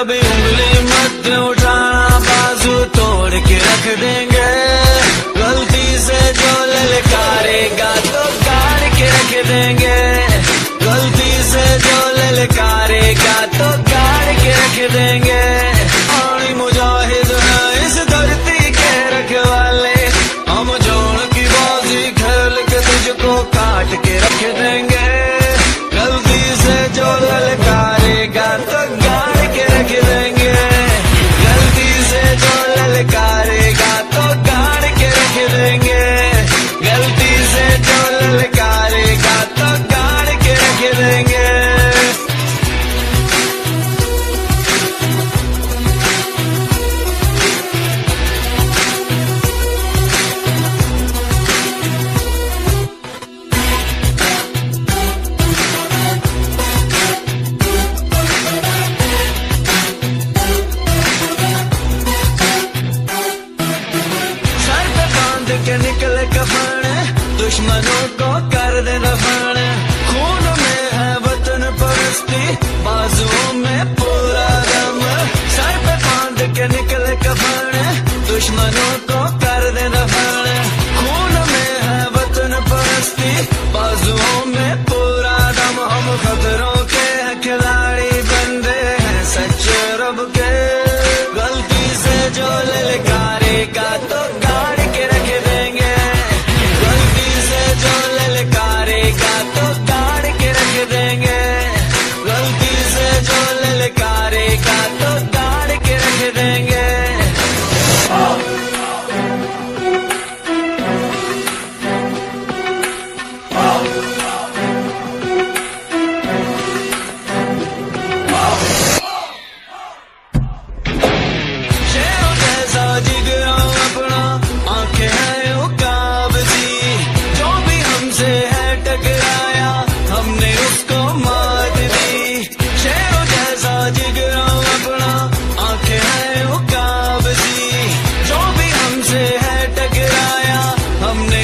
कभी उंगली मत उठाना, बाजू तोड़ के रख देंगे। गलती से जो ललकारेगा तो गाड़ के रख देंगे। गलती से जो ललकारेगा तो गाड़ के रख देंगे। आनी मुजाहिद है इस धरती के रखवाले, हम जोड़ की बाजी खेल के तुझको काट के रख देंगे। गलती से जो ललकारेगा तो गाड़ के रख देंगे। गलती से जो ललकारेगा तो गाड़ के रख देंगे। गलती से जो ललकारेगा तो गाड़ के रख देंगे। के निकले कफन, दुश्मनों को कर दे दफन। खून में है वतन परस्ती, बाजुओं में पूरा दम। सर पे बांध के निकले कफन, दुश्मनों को कर दे दफन। खून में है वतन परस्ती, बाजुओं में पूरा दम। हम खतरों के खिलाड़ी बंदे हैं सच्चे रब के। गलती से जो ललकारेगा तो गाड़ के रख देंगे। गलती से जो ललकारेगा तो गाड़ के रख देंगे। गलती से जो ललकारेगा तो गाड़ के रख देंगे। जिगरा अपना आंखें हैं उकाबजी, जो भी हमसे है टकराया हमने उसको मात दी। शेरों जैसा जिगरा अपना आंखें हैं उकाबजी, जो भी हमसे है टकराया हमने